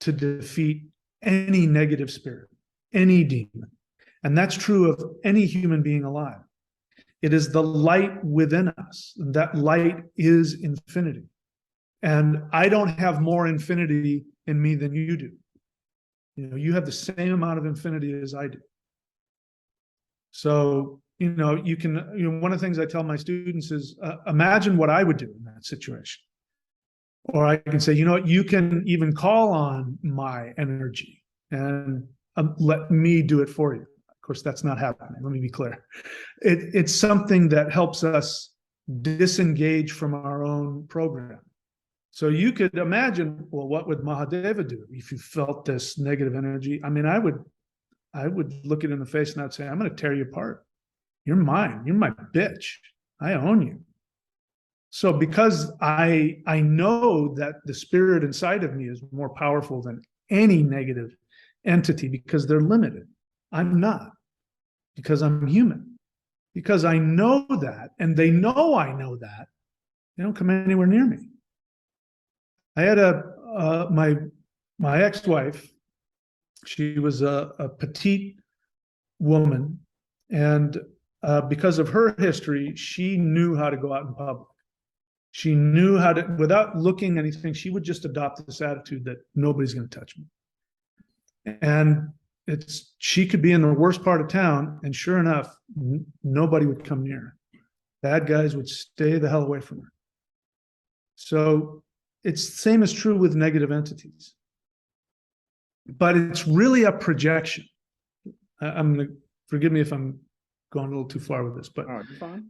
to defeat any negative spirit, any demon. And that's true of any human being alive. It is the light within us. And that light is infinity. And I don't have more infinity in me than you do. You have the same amount of infinity as I do. So, one of the things I tell my students is imagine what I would do in that situation. Or I can say, you can even call on my energy and let me do it for you. Of course, that's not happening. Let me be clear. It's something that helps us disengage from our own program. So you could imagine, well, what would Mahadeva do if you felt this negative energy? I mean, I would look it in the face and I'd say, I'm going to tear you apart. You're mine. You're my bitch. I own you. So because I know that the spirit inside of me is more powerful than any negative entity because they're limited. I'm not, because I'm human. Because I know that, and they know I know that, they don't come anywhere near me. I had my ex-wife. She was a petite woman, and because of her history, she knew how to go out in public. She knew how to, without looking anything, she would just adopt this attitude that nobody's going to touch me. And she could be in the worst part of town, and sure enough, nobody would come near her. Bad guys would stay the hell away from her. So it's the same is true with negative entities. But it's really a projection. I'm going to, forgive me if I'm going a little too far with this, but you're fine.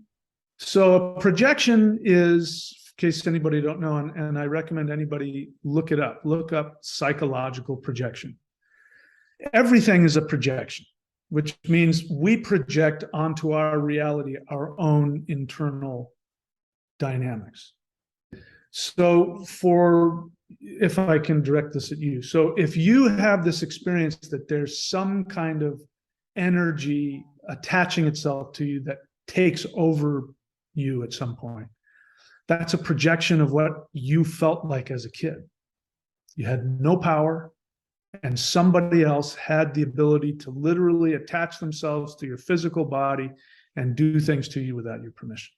So a projection is, in case anybody don't know, and I recommend anybody look it up. Look up psychological projection. Everything is a projection, which means we project onto our reality our own internal dynamics. So if I can direct this at you. So if you have this experience that there's some kind of energy attaching itself to you that takes over you at some point, that's a projection of what you felt like as a kid. You had no power, and somebody else had the ability to literally attach themselves to your physical body and do things to you without your permission.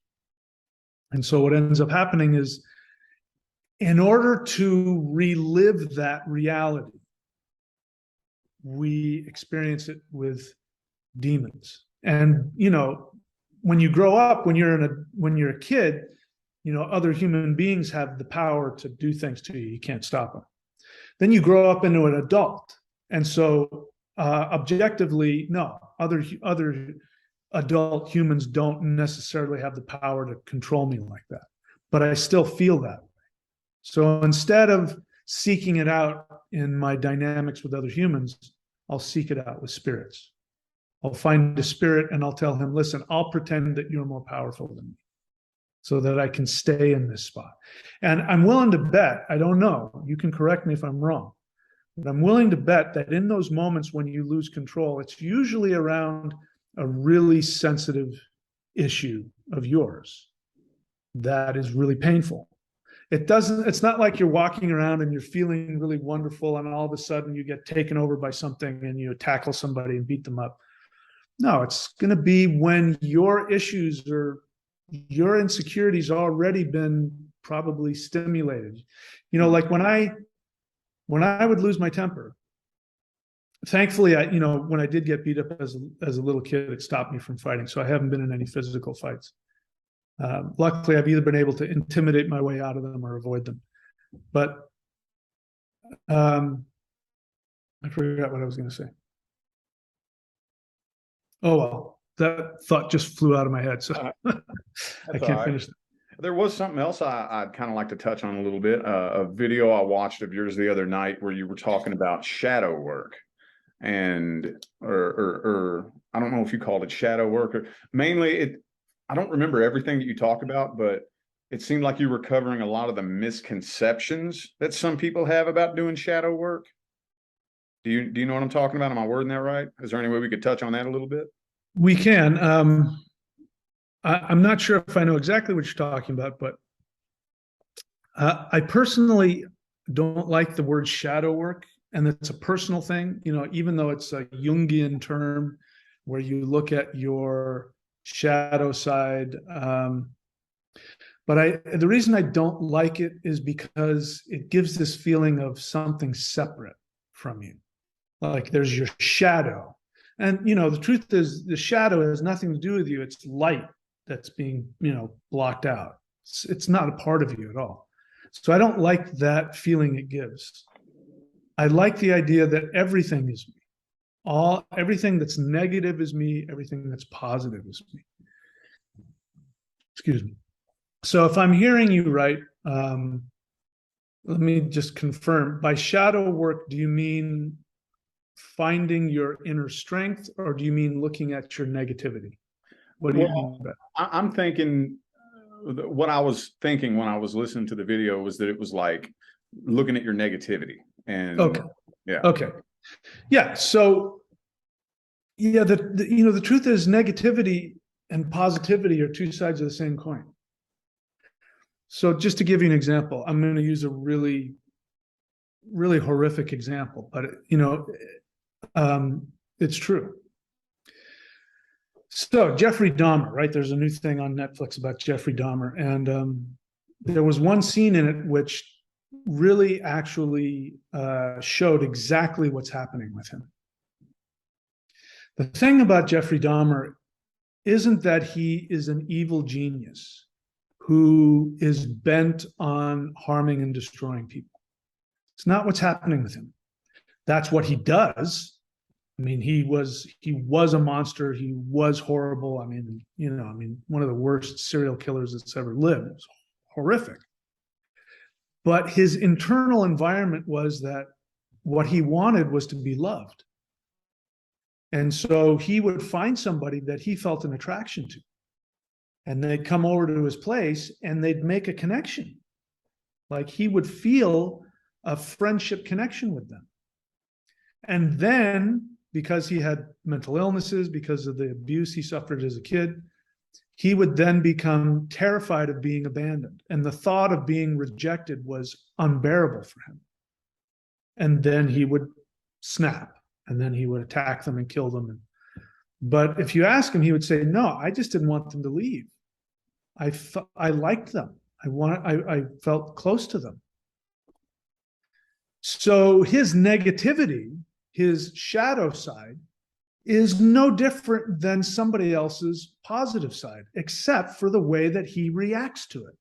And so what ends up happening is, in order to relive that reality, we experience it with demons. And when you grow up, when you're a kid, other human beings have the power to do things to you. You can't stop them. Then you grow up into an adult, and so objectively, no, other adult humans don't necessarily have the power to control me like that. But I still feel that way. So instead of seeking it out in my dynamics with other humans, I'll seek it out with spirits. I'll find a spirit and I'll tell him, listen, I'll pretend that you're more powerful than me so that I can stay in this spot. And I'm willing to bet, I don't know, you can correct me if I'm wrong, but I'm willing to bet that in those moments when you lose control, it's usually around a really sensitive issue of yours that is really painful. It's not like you're walking around and you're feeling really wonderful and all of a sudden you get taken over by something and you tackle somebody and beat them up. No, it's going to be when your issues or your insecurities already been probably stimulated. Like when I would lose my temper, thankfully, when I did get beat up as a little kid, it stopped me from fighting. So I haven't been in any physical fights. Luckily, I've either been able to intimidate my way out of them or avoid them. But I forgot what I was going to say. Oh, well, that thought just flew out of my head. So I can't finish it. There was something else I'd kind of like to touch on a little bit. A video I watched of yours the other night where you were talking about shadow work. And or I don't know if you called it shadow work, or mainly I don't remember everything that you talked about, but it seemed like you were covering a lot of the misconceptions that some people have about doing shadow work. Do you know what I'm talking about? Am I wording that right? Is there any way we could touch on that a little bit? We can. I'm not sure if I know exactly what you're talking about, but I personally don't like the word shadow work, and it's a personal thing. Even though it's a Jungian term where you look at your shadow side. But the reason I don't like it is because it gives this feeling of something separate from you. Like there's your shadow, And, the truth is the shadow has nothing to do with you. It's light that's being, blocked out. It's not a part of you at all. So I don't like that feeling it gives. I like the idea that everything is me. Everything that's negative is me. Everything that's positive is me. Excuse me. So if I'm hearing you right, let me just confirm. By shadow work, do you mean finding your inner strength, or do you mean looking at your negativity? What do you mean by that? I'm thinking, what I was thinking when I was listening to the video was that it was like looking at your negativity. And Okay. yeah. Okay. Yeah. So yeah, the truth is negativity and positivity are two sides of the same coin. So just to give you an example, I'm going to use a really, really horrific example, but it's true. So Jeffrey Dahmer, right? There's a new thing on Netflix about Jeffrey Dahmer, and there was one scene in it which really actually showed exactly what's happening with him. The thing about Jeffrey Dahmer isn't that he is an evil genius who is bent on harming and destroying people. It's not what's happening with him. That's what he does. I mean, he was a monster. He was horrible. I mean, one of the worst serial killers that's ever lived. It was horrific. But his internal environment was that what he wanted was to be loved. And so he would find somebody that he felt an attraction to. And they'd come over to his place and they'd make a connection. Like he would feel a friendship connection with them. And then, because he had mental illnesses, because of the abuse he suffered as a kid, he would then become terrified of being abandoned. And the thought of being rejected was unbearable for him. And then he would snap, and then he would attack them and kill them. But if you ask him, he would say, no, I just didn't want them to leave. I liked them. I felt close to them. So his negativity, his shadow side, is no different than somebody else's positive side, except for the way that he reacts to it.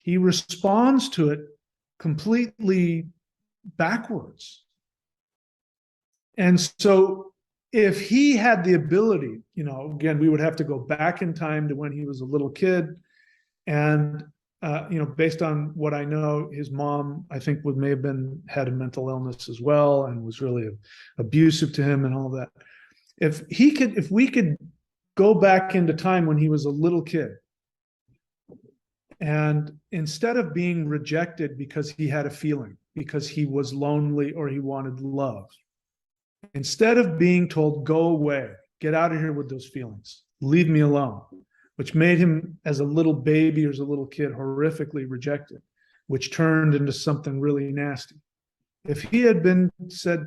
He responds to it completely backwards. And so if he had the ability, again, we would have to go back in time to when he was a little kid. And, based on what I know, his mom, I think, may have had a mental illness as well and was really abusive to him and all that. If we could go back into time when he was a little kid, and instead of being rejected because he had a feeling, because he was lonely or he wanted love, instead of being told, go away, get out of here with those feelings, leave me alone, which made him, as a little baby or as a little kid, horrifically rejected, which turned into something really nasty. If he had been said,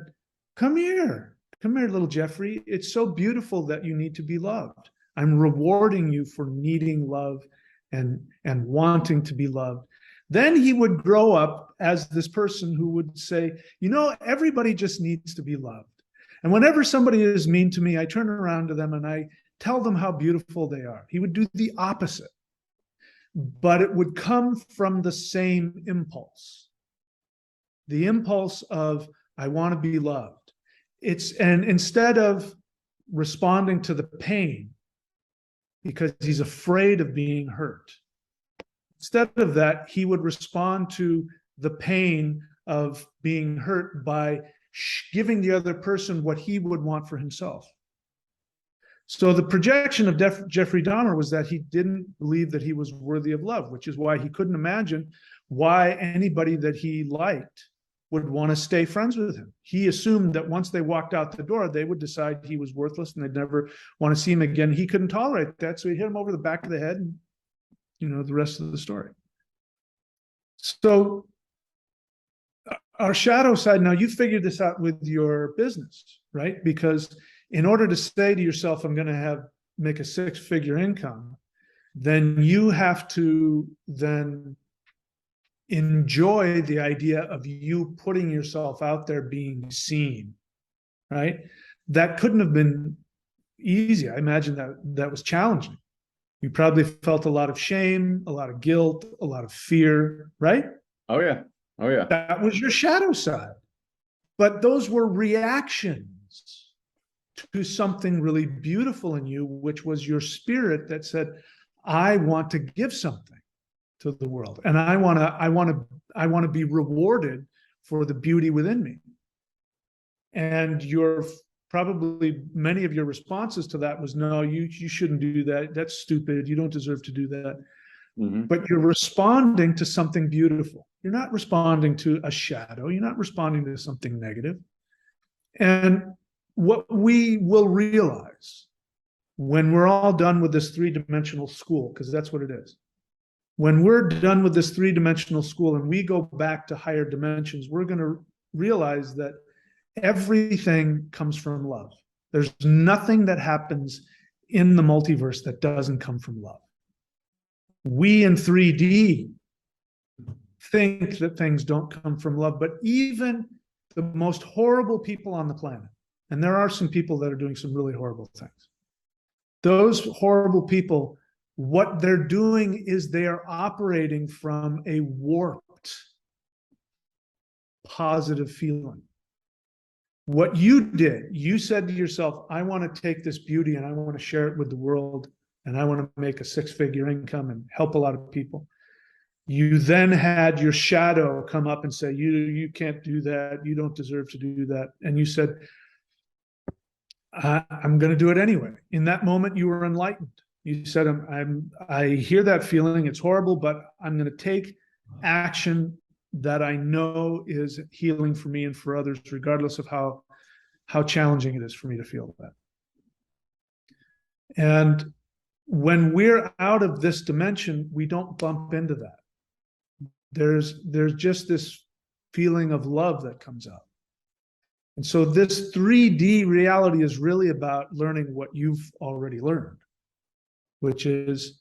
come here, little Jeffrey, it's so beautiful that you need to be loved. I'm rewarding you for needing love and wanting to be loved. Then he would grow up as this person who would say, everybody just needs to be loved. And whenever somebody is mean to me, I turn around to them and I tell them how beautiful they are. He would do the opposite, but it would come from the same impulse. The impulse of, I want to be loved. And instead of responding to the pain because he's afraid of being hurt, instead of that, he would respond to the pain of being hurt by giving the other person what he would want for himself. So the projection of Jeffrey Dahmer was that he didn't believe that he was worthy of love, which is why he couldn't imagine why anybody that he liked would want to stay friends with him. He assumed that once they walked out the door, they would decide he was worthless and they'd never want to see him again. He couldn't tolerate that, so he hit him over the back of the head and, the rest of the story. So our shadow side, now you figured this out with your business, right? Because in order to say to yourself, I'm going to make a 6-figure income, then you have to then enjoy the idea of you putting yourself out there being seen, right? that couldn't have been easy. I imagine that was challenging. You probably felt a lot of shame, a lot of guilt, a lot of fear, right? Oh yeah. Oh yeah. That was your shadow side. But those were reactions to something really beautiful in you, which was your spirit that said, I want to give something to the world. And I want to be rewarded for the beauty within me. And your probably many of your responses to that was, no, you shouldn't do that. That's stupid. You don't deserve to do that. Mm-hmm. But you're responding to something beautiful. You're not responding to a shadow. You're not responding to something negative. And what we will realize when we're all done with this three-dimensional school, because that's what it is. When we're done with this three-dimensional school and we go back to higher dimensions, we're going to realize that everything comes from love. There's nothing that happens in the multiverse that doesn't come from love. We in 3D think that things don't come from love, but even the most horrible people on the planet, and there are some people that are doing some really horrible things, those horrible people, what they're doing is they are operating from a warped positive feeling. What you did, you said to yourself, I want to take this beauty and I want to share it with the world, and I want to make a six-figure income and help a lot of people. You then had your shadow come up and say, you can't do that. You don't deserve to do that. And you said, I'm going to do it anyway. In that moment, you were enlightened. You said, I hear that feeling. It's horrible, but I'm going to take action that I know is healing for me and for others, regardless of how challenging it is for me to feel that. And when we're out of this dimension, we don't bump into that. There's just this feeling of love that comes out. And so this 3D reality is really about learning what you've already learned, which is,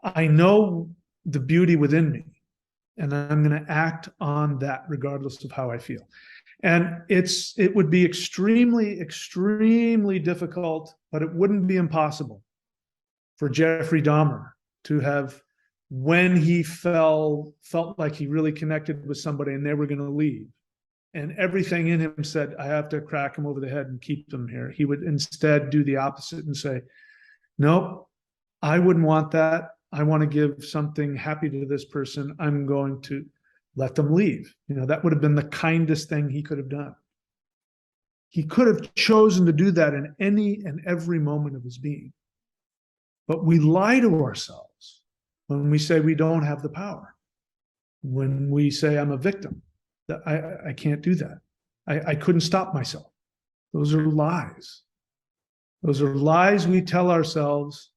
I know the beauty within me, and I'm going to act on that regardless of how I feel. And it would be extremely, extremely difficult, but it wouldn't be impossible for Jeffrey Dahmer to have, when he felt like he really connected with somebody and they were going to leave, and everything in him said, I have to crack him over the head and keep them here, he would instead do the opposite and say, nope, I wouldn't want that. I want to give something happy to this person. I'm going to let them leave. That would have been the kindest thing he could have done. He could have chosen to do that in any and every moment of his being. But we lie to ourselves when we say we don't have the power. When we say I'm a victim, that I can't do that. I couldn't stop myself. Those are lies. Those are lies we tell ourselves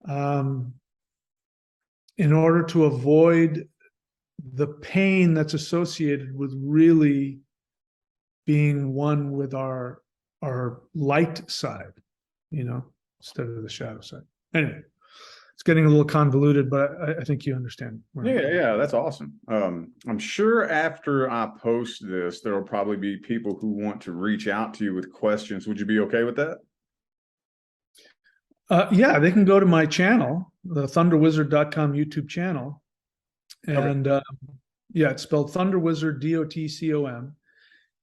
in order to avoid the pain that's associated with really being one with our light side, instead of the shadow side. Anyway, it's getting a little convoluted, but I think you understand. Yeah, that's awesome. I'm sure after I post this, there will probably be people who want to reach out to you with questions. Would you be okay with that? Yeah, they can go to my channel, the thunderwizard.com YouTube channel. And yeah, it's spelled Thunderwizard, DOTCOM.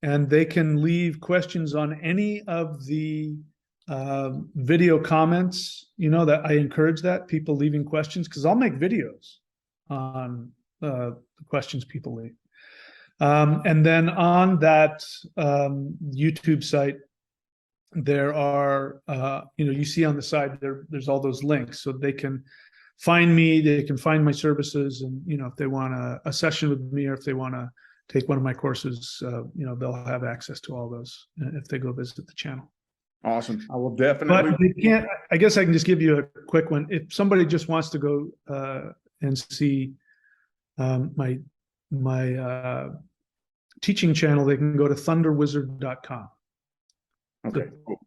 And they can leave questions on any of the video comments, that I encourage that, people leaving questions, because I'll make videos on the questions people leave. And then on that YouTube site, there are, you see on the side, there's all those links, so they can find me, they can find my services, and, if they want a session with me, or if they want to take one of my courses, they'll have access to all those if they go visit the channel. Awesome. I will definitely. But they can't, I guess I can just give you a quick one. If somebody just wants to go and see my teaching channel, they can go to thunderwizard.com. Okay, cool.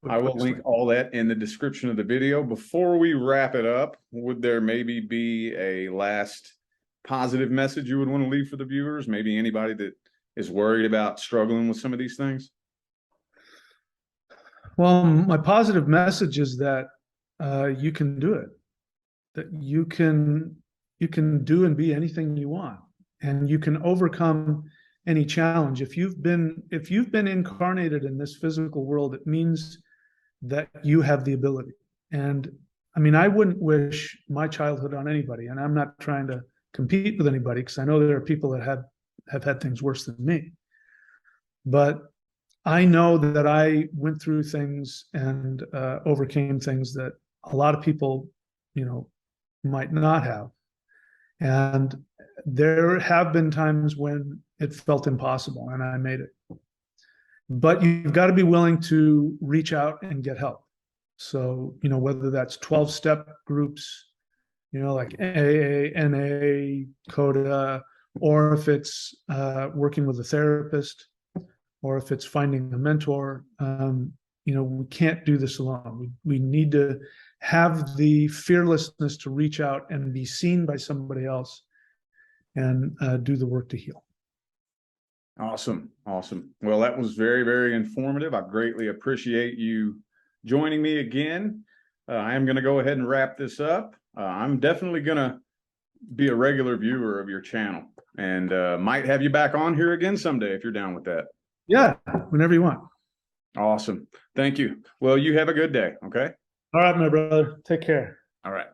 I will link all that in the description of the video. Before we wrap it up, would there maybe be a last positive message you would want to leave for the viewers? Maybe anybody that is worried about struggling with some of these things? Well, my positive message is that you can do it. That you can do and be anything you want, and you can overcome any challenge. If you've been incarnated in this physical world, it means that you have the ability. And I mean, I wouldn't wish my childhood on anybody, and I'm not trying to compete with anybody because I know there are people that have had things worse than me. But I know that I went through things and overcame things that a lot of people, you know, might not have. And there have been times when it felt impossible and I made it. But you've got to be willing to reach out and get help. So, you know, whether that's 12-step groups, you know, like AA, NA, CODA, or if it's working with a therapist, or if it's finding a mentor, you know, we can't do this alone. We need to have the fearlessness to reach out and be seen by somebody else and do the work to heal. Awesome. Awesome. Well, that was very, very informative. I greatly appreciate you joining me again. I am going to go ahead and wrap this up. I'm definitely going to be a regular viewer of your channel and might have you back on here again someday if you're down with that. Yeah, whenever you want. Awesome. Thank you. Well, you have a good day. Okay. All right, my brother. Take care. All right.